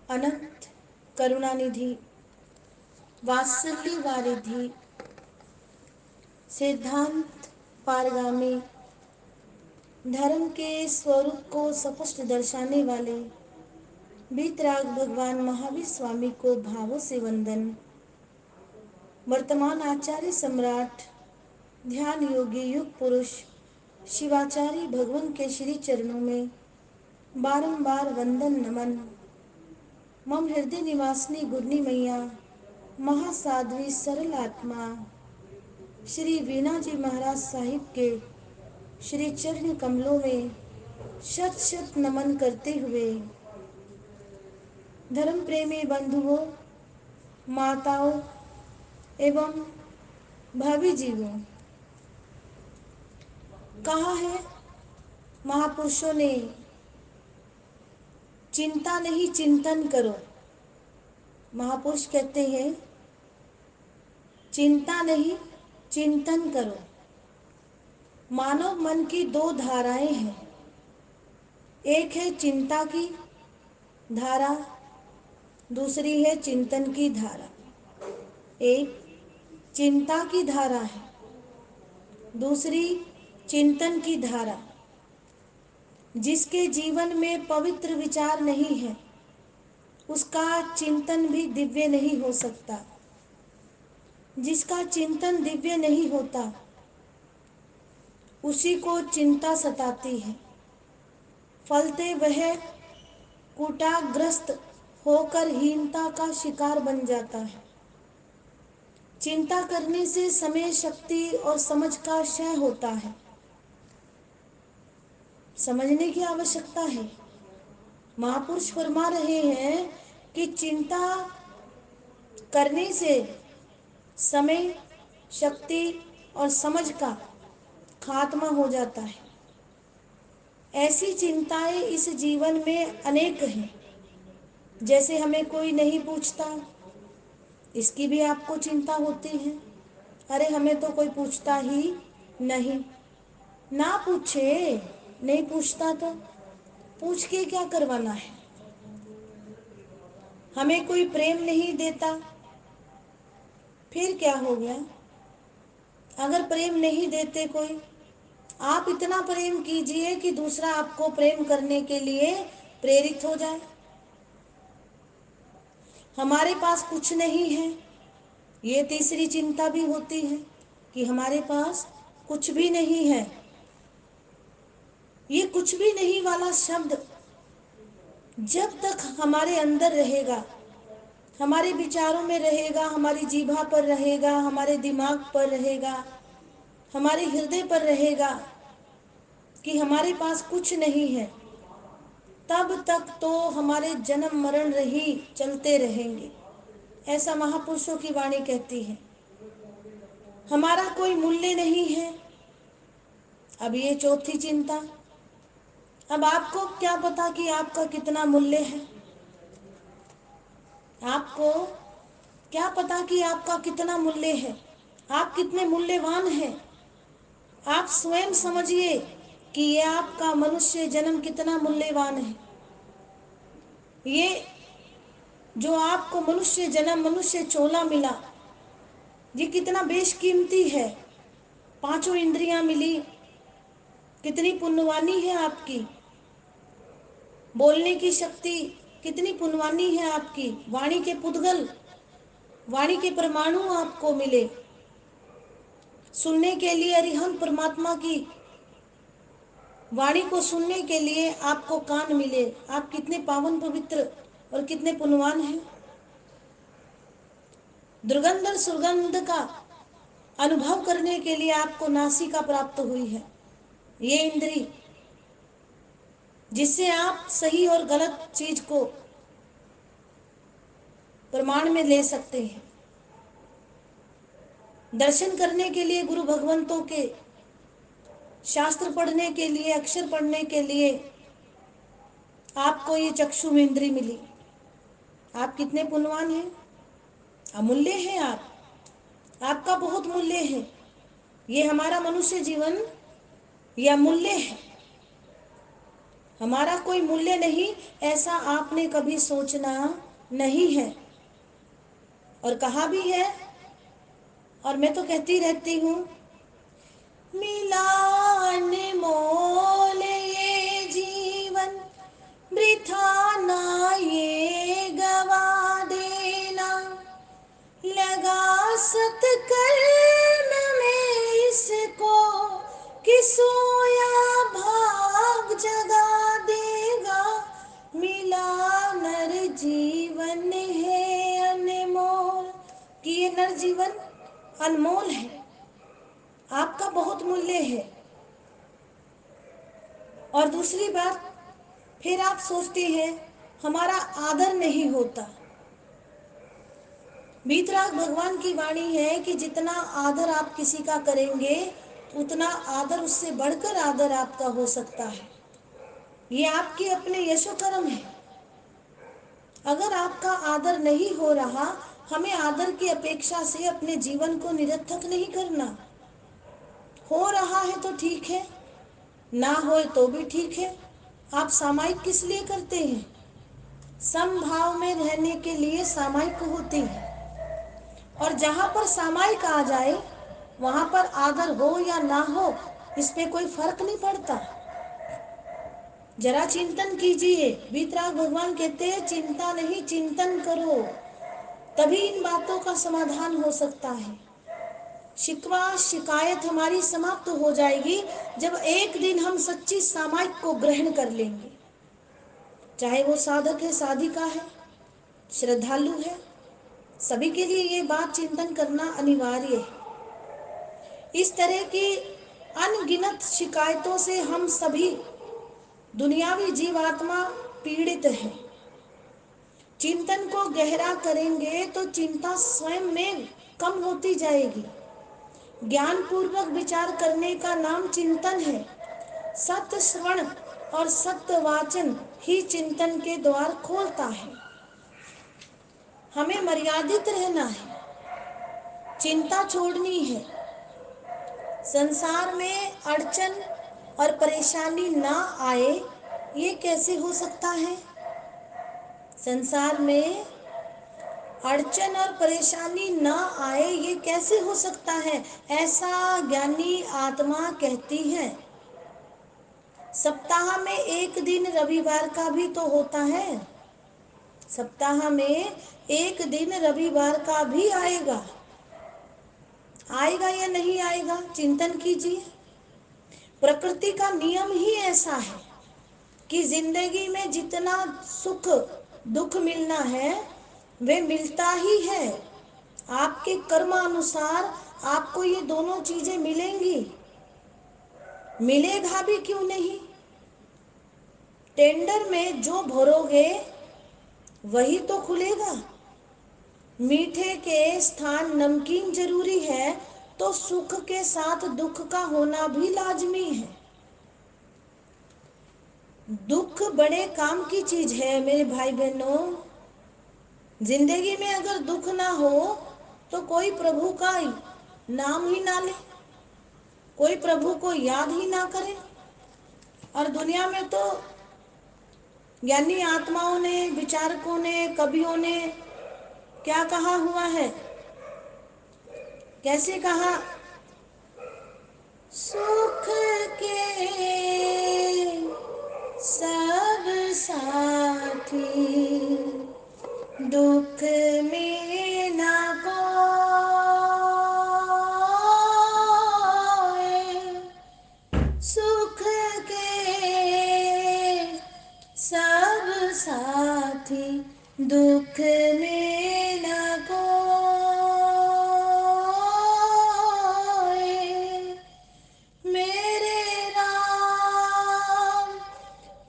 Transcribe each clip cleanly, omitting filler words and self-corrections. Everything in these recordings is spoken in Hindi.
अनंत करुणानिधि, वात्सल्य वारिधि, सिद्धांत पारगामी, धर्म के स्वरूप को स्पष्ट दर्शाने वाले वीतराग भगवान महावीर स्वामी को भावों से वंदन। वर्तमान आचार्य सम्राट ध्यान योगी युग पुरुष शिवाचार्य भगवान के श्री चरणों में बारंबार वंदन नमन। मम हृदय निवासिनी गुरनी मैया महासाध्वी सरल आत्मा श्री वीणा जी महाराज साहिब के श्री चरण कमलों में शत शत नमन करते हुए धर्म प्रेमी बंधुओं, माताओं एवं भावी जीवों, कहा है महापुरुषों ने, चिंता नहीं चिंतन करो। महापुरुष कहते हैं चिंता नहीं चिंतन करो। मानव मन की दो धाराएं हैं, एक है चिंता की धारा, दूसरी है चिंतन की धारा। एक चिंता की धारा है, दूसरी चिंतन की धारा। जिसके जीवन में पवित्र विचार नहीं है उसका चिंतन भी दिव्य नहीं हो सकता। जिसका चिंतन दिव्य नहीं होता उसी को चिंता सताती है। फलते वह कुटाग्रस्त होकर हीनता का शिकार बन जाता है। चिंता करने से समय, शक्ति और समझ का क्षय होता है। समझने की आवश्यकता है। महापुरुष फरमा रहे हैं कि चिंता करने से समय, शक्ति और समझ का खात्मा हो जाता है। ऐसी चिंताएं इस जीवन में अनेक हैं। जैसे हमें कोई नहीं पूछता, इसकी भी आपको चिंता होती है। अरे हमें तो कोई पूछता ही नहीं। ना पूछे, नहीं पूछता तो पूछ के क्या करवाना है। हमें कोई प्रेम नहीं देता, फिर क्या हो गया। अगर प्रेम नहीं देते कोई, आप इतना प्रेम कीजिए कि दूसरा आपको प्रेम करने के लिए प्रेरित हो जाए। हमारे पास कुछ नहीं है, ये तीसरी चिंता भी होती है कि हमारे पास कुछ भी नहीं है। ये कुछ भी नहीं वाला शब्द जब तक हमारे अंदर रहेगा, हमारे विचारों में रहेगा, हमारी जीभा पर रहेगा, हमारे दिमाग पर रहेगा, हमारे हृदय पर रहेगा कि हमारे पास कुछ नहीं है, तब तक तो हमारे जन्म मरण ही चलते रहेंगे। ऐसा महापुरुषों की वाणी कहती है। हमारा कोई मूल्य नहीं है। अब ये चौथी चिंता। अब आपको क्या पता कि आपका कितना मूल्य है। आपको क्या पता कि आपका कितना मूल्य है, आप कितने मूल्यवान हैं। आप स्वयं समझिए कि ये आपका मनुष्य जन्म कितना मूल्यवान है। ये जो आपको मनुष्य जन्म, मनुष्य चोला मिला, ये कितना बेशकीमती है। पांचों इंद्रियां मिली, कितनी पुण्यवानी है आपकी। बोलने की शक्ति कितनी पुण्यवानी है आपकी। वाणी के पुद्गल, वाणी के परमाणु आपको मिले। सुनने के लिए अरिहंत परमात्मा की वाणी को सुनने के लिए आपको कान मिले। आप कितने पावन, पवित्र और कितने पुण्यवान हैं। दुर्गंध और सुगंध का अनुभव करने के लिए आपको नासिका प्राप्त हुई है। ये इंद्री जिससे आप सही और गलत चीज को प्रमाण में ले सकते हैं। दर्शन करने के लिए, गुरु भगवंतों के शास्त्र पढ़ने के लिए, अक्षर पढ़ने के लिए आपको ये चक्षु इंद्री मिली। आप कितने पुण्यवान हैं, अमूल्य हैं। आपका बहुत मूल्य है। ये हमारा मनुष्य जीवन यह मूल्य है। हमारा कोई मूल्य नहीं, ऐसा आपने कभी सोचना नहीं है। और कहा भी है, और मैं तो कहती रहती हूँ, मिला अनमोल ये जीवन, वृथा ना ये गवा देना, लगा सत्कर्म में इसको कि सोया भाग जगा देगा, मिला नर जीवन है अनमोल। कि ये नर जीवन अनमोल है, आपका बहुत मूल्य है। और दूसरी बात, फिर आप सोचते हैं हमारा आदर नहीं होता। वीतराग भगवान की वाणी है कि जितना आदर आप किसी का करेंगे, उतना आदर, उससे बढ़कर आदर आपका हो सकता है। ये आपके अपने यशो कर्म है। अगर आपका आदर नहीं हो रहा, हमें आदर की अपेक्षा से अपने जीवन को निरर्थक नहीं करना। हो रहा है तो ठीक है, ना हो तो भी ठीक है। आप सामायिक किस लिए करते हैं? समभाव में रहने के लिए सामायिक होती है। और जहाँ पर सामायिक आ जाए, वहाँ पर आदर हो या ना हो, इस पे कोई फर्क नहीं पड़ता। जरा चिंतन कीजिए। वीतराग भगवान कहते हैं चिंता नहीं, चिंतन करो, तभी इन बातों का समाधान हो सकता है। शिकवा शिकायत हमारी समाप्त हो जाएगी जब एक दिन हम सच्ची सामायिक को ग्रहण कर लेंगे। चाहे वो साधक है, साधिका है, श्रद्धालु है, सभी के लिए ये बात चिंतन करना अनिवार्य है। इस तरह की अनगिनत शिकायतों से हम सभी दुनियावी जीवात्मा पीड़ित हैं। चिंतन को गहरा करेंगे तो चिंता स्वयं में कम होती जाएगी। ज्ञान पूर्वक विचार करने का नाम चिंतन है। सत्य श्रवण और सत्य वाचन ही चिंतन के द्वार खोलता है। हमें मर्यादित रहना है, चिंता छोड़नी है। संसार में अड़चन और परेशानी ना आए, ये कैसे हो सकता है? संसार में अड़चन और परेशानी ना आए, ये कैसे हो सकता है? ऐसा ज्ञानी आत्मा कहती है। सप्ताह में एक दिन रविवार का भी तो होता है। सप्ताह में एक दिन रविवार का भी आएगा। आएगा या नहीं आएगा, चिंतन कीजिए। प्रकृति का नियम ही ऐसा है कि जिंदगी में जितना सुख दुख मिलना है, वे मिलता ही है। आपके कर्मानुसार आपको ये दोनों चीजें मिलेंगी। मिलेगा भी क्यों नहीं? टेंडर में जो भरोगे वही तो खुलेगा। मीठे के स्थान नमकीन जरूरी है, तो सुख के साथ दुख का होना भी लाजमी है। दुख बड़े काम की चीज है मेरे भाई बहनों। जिंदगी में अगर दुख ना हो तो कोई प्रभु का नाम ही ना ले, कोई प्रभु को याद ही ना करे। और दुनिया में तो ज्ञानी आत्माओं ने, विचारकों ने, कवियों ने क्या कहा हुआ है? कैसे कहा? सुख के सब साथी, दुख में ना कोई। सुख के सब साथी, दुख में ना कोई। मेरे राम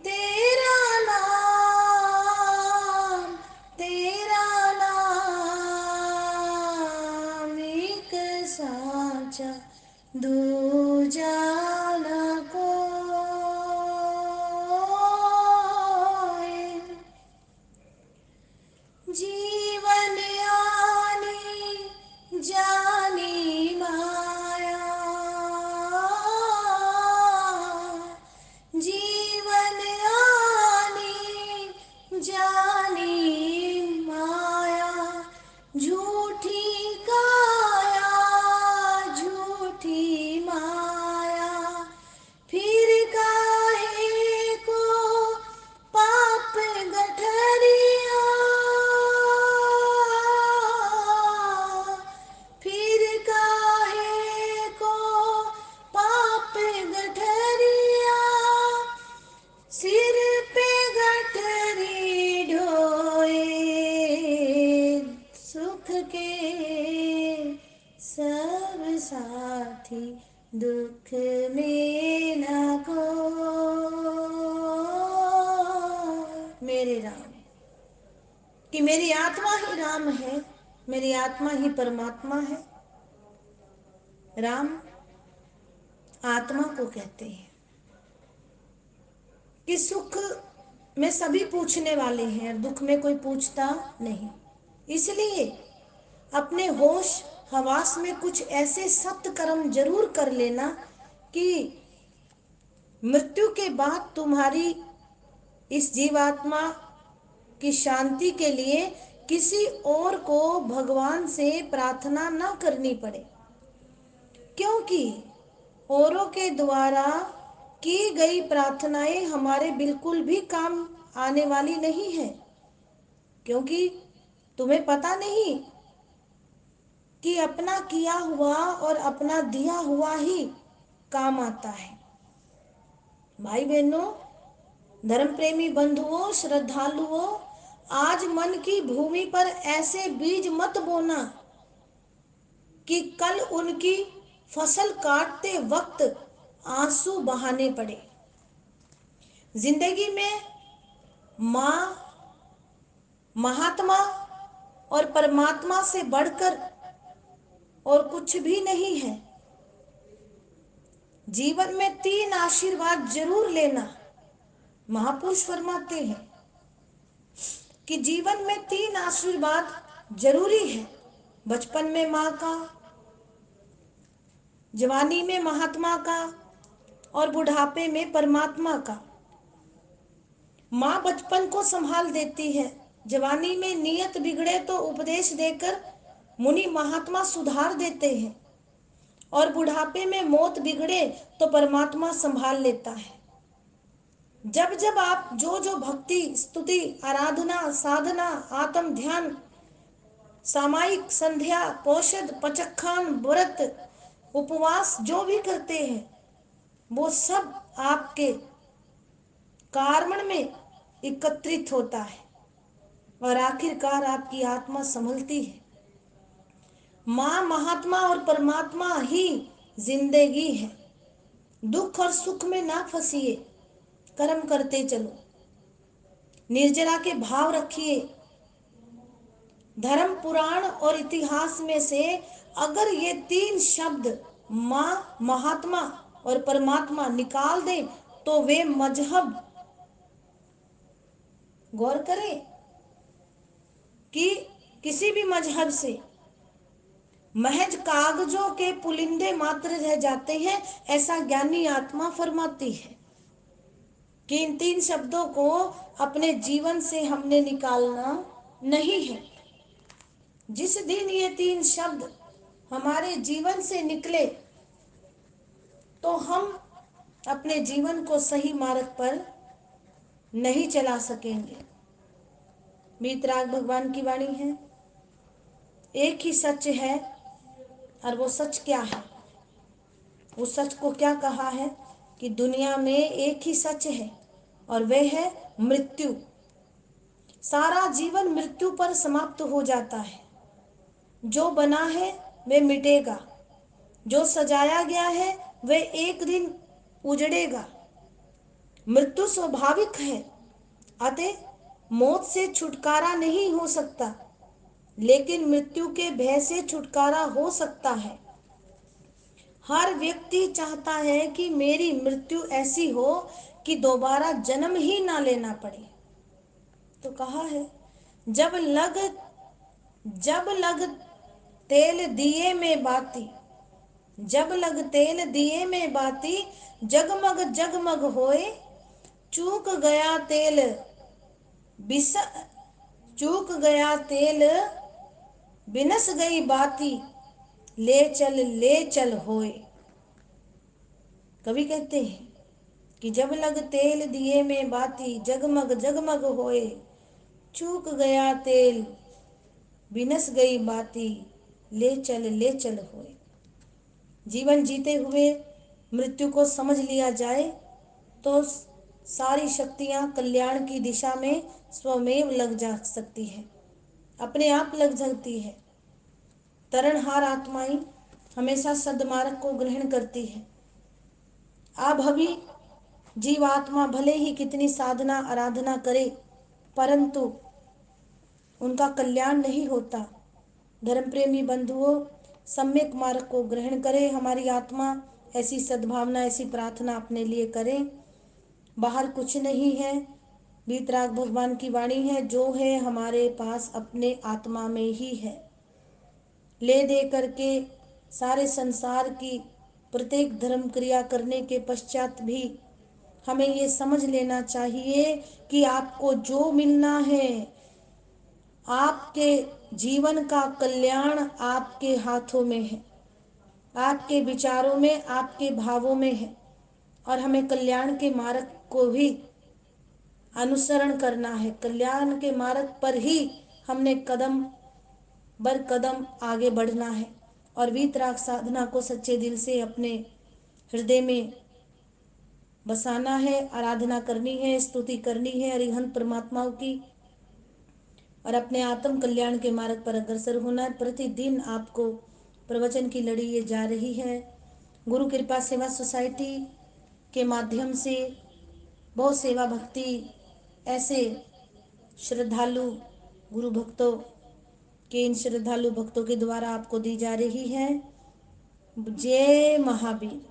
तेरा नाम, तेरा नाम एक साचा, दूजा ना कोई। जीवन आनी जानी माया, जीवन माया, झूठी काया, झूठी माया, फिर काहे को पाप गठरिया, फिर काहे को पाप गठरिया, सिर पे गठरी ढोए, सुख के सब साथी, दुख में न को। मेरे राम, कि मेरी आत्मा ही राम है, मेरी आत्मा ही परमात्मा है। राम आत्मा को कहते हैं कि सुख में सभी पूछने वाले हैं, दुख में कोई पूछता नहीं। इसलिए अपने होश हवास में कुछ ऐसे सत्य कर्म जरूर कर लेना कि मृत्यु के बाद तुम्हारी इस जीवात्मा की शांति के लिए किसी और को भगवान से प्रार्थना न करनी पड़े, क्योंकि औरों के द्वारा की गई प्रार्थनाएं हमारे बिल्कुल भी काम आने वाली नहीं है, क्योंकि तुम्हें पता नहीं कि अपना किया हुआ और अपना दिया हुआ ही काम आता है। भाई बहनों, धर्म प्रेमी बंधुओं, श्रद्धालुओं, आज मन की भूमि पर ऐसे बीज मत बोना कि कल उनकी फसल काटते वक्त आंसू बहाने पड़े। जिंदगी में माँ, महात्मा और परमात्मा से बढ़कर और कुछ भी नहीं है। जीवन में 3 आशीर्वाद जरूर लेना। महापुरुष फरमाते हैं कि जीवन में 3 आशीर्वाद जरूरी है। बचपन में माँ का, जवानी में महात्मा का और बुढ़ापे में परमात्मा का। माँ बचपन को संभाल देती है, जवानी में नियत बिगड़े तो उपदेश देकर मुनि महात्मा सुधार देते हैं, और बुढ़ापे में मौत बिगड़े तो परमात्मा संभाल लेता है। जब जब आप जो जो भक्ति, स्तुति, आराधना, साधना, आत्म ध्यान, सामायिक संध्या, पौषध, पचखान, व्रत, उपवास जो भी करते हैं, वो सब आपके कार्मण में एकत्रित होता है और आखिरकार आपकी आत्मा संभलती है। माँ, महात्मा और परमात्मा ही जिंदगी है। दुख और सुख में ना फंसिए, कर्म करते चलो, निर्जरा के भाव रखिए। धर्म, पुराण और इतिहास में से अगर ये 3 शब्द माँ, महात्मा और परमात्मा निकाल दें तो वे मजहब, गौर करें कि किसी भी मजहब से महज कागजों के पुलिंदे मात्र रह जाते हैं, ऐसा ज्ञानी आत्मा फरमाती है कि इन 3 शब्दों को अपने जीवन से हमने निकालना नहीं है। जिस दिन ये 3 शब्द हमारे जीवन से निकले तो हम अपने जीवन को सही मार्ग पर नहीं चला सकेंगे। वीतराग भगवान की वाणी है, एक ही सच है, और वो सच क्या है? उस सच को क्या कहा है कि दुनिया में एक ही सच है और वह है मृत्यु। सारा जीवन मृत्यु पर समाप्त हो जाता है। जो बना है वह मिटेगा, जो सजाया गया है वह एक दिन उजड़ेगा। मृत्यु स्वाभाविक है, अतः मौत से छुटकारा नहीं हो सकता, लेकिन मृत्यु के भय से छुटकारा हो सकता है। हर व्यक्ति चाहता है कि मेरी मृत्यु ऐसी हो कि दोबारा जन्म ही ना लेना पड़े। तो कहा है, जब लग तेल दिए में बाती, जब लग तेल दिए में बाती, जगमग जगमग होए, चूक गया तेल बिस चूक गया तेल बिनस गई बाती, ले चल होए। कवि कहते हैं कि जब लग तेल दिए में बाती, जगमग जगमग होए। चूक गया तेल बिनस गई बाती, ले चल होए। जीवन जीते हुए मृत्यु को समझ लिया जाए तो सारी शक्तियां कल्याण की दिशा में स्वमेव लग जा सकती है, अपने आप लग जाती है। तरणहार आत्माएं हमेशा सद्मार्ग को ग्रहण करती है। अभी जीवात्मा भले ही कितनी साधना आराधना करे, परंतु उनका कल्याण नहीं होता। धर्म प्रेमी बंधुओं, सम्यक मार्ग को ग्रहण करें। हमारी आत्मा ऐसी सद्भावना, ऐसी प्रार्थना अपने लिए करें। बाहर कुछ नहीं है, वीतराग भगवान की वाणी है, जो है हमारे पास अपने आत्मा में ही है। ले दे करके सारे संसार की प्रत्येक धर्म क्रिया करने के पश्चात भी हमें ये समझ लेना चाहिए कि आपको जो मिलना है, आपके जीवन का कल्याण आपके हाथों में है, आपके विचारों में, आपके भावों में है। और हमें कल्याण के मार्ग को ही अनुसरण करना है। कल्याण के मार्ग पर ही हमने कदम बर कदम आगे बढ़ना है और वीतराग साधना को सच्चे दिल से अपने हृदय में बसाना है, आराधना करनी है, स्तुति करनी है अरिहंत परमात्माओं की, और अपने आत्म कल्याण के मार्ग पर अग्रसर होना है। प्रतिदिन आपको प्रवचन की लड़ी ये जा रही है। गुरु कृपा सेवा सोसाइटी के माध्यम से बहुत सेवा भक्ति ऐसे श्रद्धालु गुरु भक्तों के, इन श्रद्धालु भक्तों के द्वारा आपको दी जा रही है। जय महावीर।